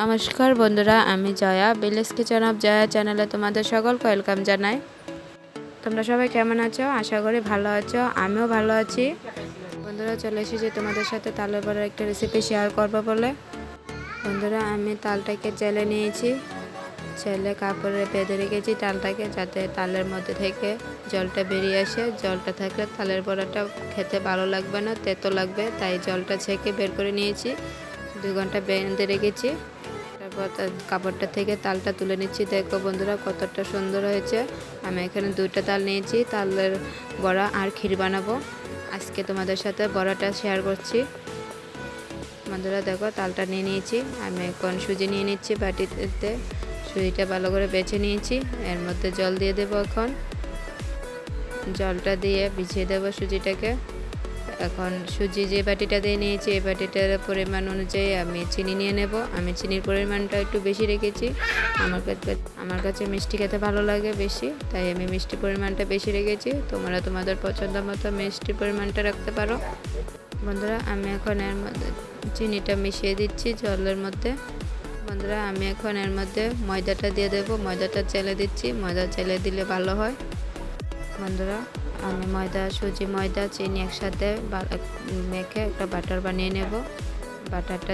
নমস্কার বন্ধুরা, আমি Jaya. Village kitchen of Jaya চ্যানেলে তোমাদের সকলকে ওয়েলকাম জানাই। তোমরা সবাই কেমন আছো? আশা করি ভালো আছো। আমিও ভালো আছি। বন্ধুরা, চলে এসেছি তোমাদের সাথে তালের বড়ার একটা রেসিপি শেয়ার করবো বলে। বন্ধুরা, আমি তালটাকে চেলে নিয়েছি। চেলে কাপড়ে বেঁধে রেখেছি তালটাকে, যাতে তালের মধ্যে থেকে জলটা বেরিয়ে আসে। জলটা থাকলে তালের বড়াটা খেতে ভালো লাগবে না, তেতো লাগবে। তাই জলটা ছেঁকে বের করে নিয়েছি। 2 ঘন্টা বেঁধে রেখেছি। তারপর কাপড়টা থেকে তালটা তুলে নিচ্ছি। দেখো বন্ধুরা, কতটা সুন্দর হয়েছে। আমি এখানে 2টা তাল নিয়েছি। তালের বড়া আর ক্ষীর বানাবো। আজকে তোমাদের সাথে বড়াটা শেয়ার করছি। বন্ধুরা দেখো, তালটা নিয়ে নিয়েছি। আমি এখন সুজি নিয়ে নিচ্ছি বাটিতে। সুজিটা ভালো করে বেছে নিয়েছি। এর মধ্যে জল দিয়ে দেবো। এখন জলটা দিয়ে ভিজিয়ে দেবো সুজিটাকে। এখন সুজি যে বাটিটা দিয়ে নিয়েছি, এই বাটিটার পরিমাণ অনুযায়ী আমি চিনি নিয়ে নেব। আমি চিনির পরিমাণটা একটু বেশি রেখেছি। আমার কাছে মিষ্টি খেতে ভালো লাগে বেশি, তাই আমি মিষ্টির পরিমাণটা বেশি রেখেছি। তোমরা তোমাদের পছন্দ মতো মিষ্টির পরিমাণটা রাখতে পারো। বন্ধুরা, আমি এখন এর মধ্যে চিনিটা মিশিয়ে দিচ্ছি জলের মধ্যে। বন্ধুরা, আমি এখন এর মধ্যে ময়দাটা দিয়ে দেবো। ময়দাটা চেলে দিচ্ছি। ময়দা চেলে দিলে ভালো হয়। বন্ধুরা, আমি সুজি, ময়দা, চিনি একসাথে মেখে একটা বাটার বানিয়ে নেব। বাটারটা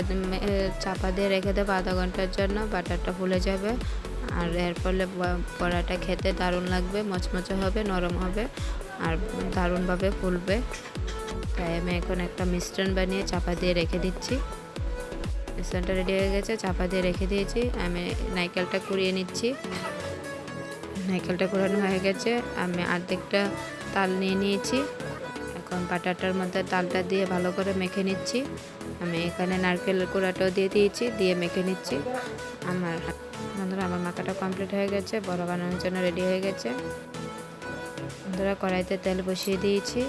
চাপা দিয়ে রেখে দেবো আধা ঘন্টার জন্য। বাটারটা ফুলে যাবে, আর এর ফলে বড়াটা খেতে দারুণ লাগবে। মচমচে হবে, নরম হবে, আর দারুণভাবে ফুলবে। তাই আমি এখন একটা মিশ্রণ বানিয়ে চাপা দিয়ে রেখে দিচ্ছি। মিশ্রণটা রেডি হয়ে গেছে, চাপা দিয়ে রেখে দিয়েছি। আমি নারকেলটা কুড়িয়ে নিচ্ছি। নারকেলটা কুড়ানো হয়ে গেছে। আমি অর্ধেকটা তাল নিয়ে নিয়েছি। এখন বাটারটার মধ্যে তালটা দিয়ে ভালো করে মেখে নিচ্ছি। আমি এখানে নারকেলের কুড়াটাও দিয়ে দিয়েছি, দিয়ে মেখে নিচ্ছি। বন্ধুরা, আমার মাখাটা কমপ্লিট হয়ে গেছে। বড়া বানানোর জন্য রেডি হয়ে গেছে। বন্ধুরা, কড়াইতে তেল বসিয়ে দিয়েছি।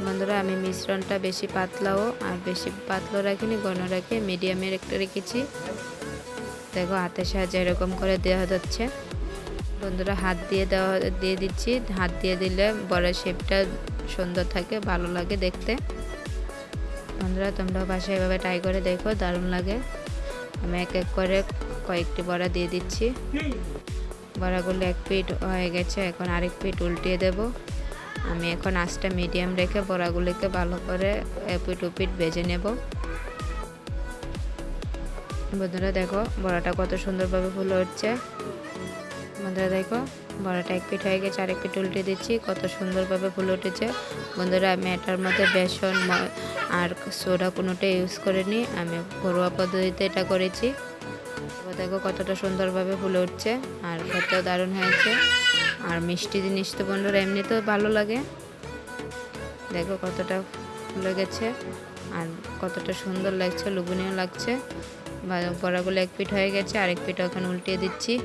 বন্ধুরা, আমি মিশ্রণটা বেশি পাতলাও আর বেশি পাতলা রাখিনি, ঘন রাখি, মিডিয়ামের একটা রেখেছি। দেখো, হাতের সাহায্যে এরকম করে দেওয়া যাচ্ছে। বন্ধুরা, হাত দিয়ে দিচ্ছি। হাত দিয়ে দিলে বড়ার শেপটা সুন্দর থাকে, ভালো লাগে দেখতে। বন্ধুরা, তোমরাও বাসায় এভাবে ট্রাই করে দেখো, দারুণ লাগে। আমি এক এক করে কয়েকটি বড়া দিয়ে দিচ্ছি। বড়াগুলো এক পিঠ হয়ে গেছে। এখন আরেক পিঠ উল্টিয়ে দেব। আমি এখন আঁচটা মিডিয়াম রেখে বড়াগুলিকে ভালো করে এপিঠ ওপিঠ ভেজে নেব। বন্ধুরা দেখো, বড়াটা কত সুন্দরভাবে ফুলে উঠছে। বন্ধুরা দেখো, বড়াটা এক পিঠ হয়ে গেছে, আরেক পিঠ উল্টে দিচ্ছি। কত সুন্দরভাবে ফুলে উঠেছে। বন্ধুরা, আমি এটার মধ্যে বেসন আর সোডা কোনোটাই ইউজ করিনি। আমি ঘরোয়া পদ্ধতিতে এটা করেছি। দেখো কতটা সুন্দরভাবে ফুলে উঠছে, আর খেতেও দারুণ হয়েছে। আর মিষ্টি জিনিস তো বন্ধুরা এমনিতেও ভালো লাগে। দেখো কতটা ফুলে গেছে, আর কতটা সুন্দর লাগছে, লোভনীয় লাগছে। বড়াগুলো এক পিঠ হয়ে গেছে, আরেক পিঠ এখন উল্টিয়ে দিচ্ছি।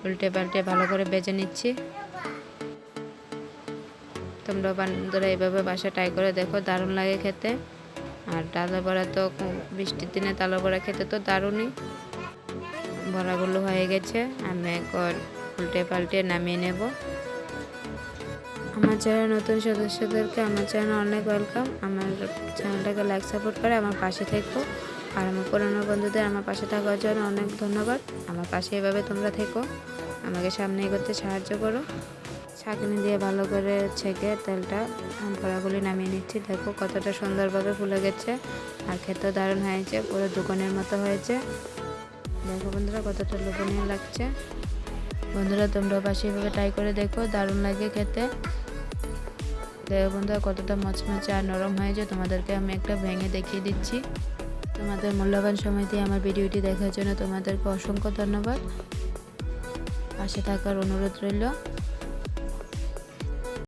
উল্টে পাল্টে ভালো করে ভেজে নিচ্ছি। তোমরা বন্ধুরা এইভাবে বাসা ট্রাই করে দেখো, দারুণ লাগে খেতে। আর তালের বড়া তো বৃষ্টির দিনে তালের বড়া খেতে তো দারুণই। বড়াগুলো হয়ে গেছে। আমি এখন উল্টে পাল্টে নামিয়ে নেব। আমার চ্যানেল নতুন সদস্যদেরকে আমার চ্যানেল অনেক ওয়েলকাম। আমার চ্যানেলটাকে লাইক সাপোর্ট করে আমার পাশে থেকো। আর আমার পুরনো বন্ধুদের আমার পাশে থাকার জন্য অনেক ধন্যবাদ। আমার পাশে এভাবে তোমরা থেকো, আমাকে সামনে এগোতে সাহায্য করো। ছাঁকনি দিয়ে ভালো করে ছেঁকে তেলটা বড়াগুলি নামিয়ে নিচ্ছি। দেখো কতটা সুন্দরভাবে ফুলে গেছে, আর খেতেও দারুণ হয়েছে, পুরো দোকানের মতো হয়েছে। দেখো বন্ধুরা, কতটা লোভনীয় লাগছে। বন্ধুরা, তোমরাও পাশে এভাবে ট্রাই করে দেখো, দারুণ লাগে খেতে। দেখো বন্ধুরা, কতটা মচমচে আর নরম হয়েছে। তোমাদেরকে আমি একটা ভেঙে দেখিয়ে দিচ্ছি। তোমাদের মূল্যবান সময় দিয়ে আমার ভিডিওটি দেখার জন্য তোমাদেরকে অসংখ্য ধন্যবাদ। পাশে থাকার অনুরোধ রইল।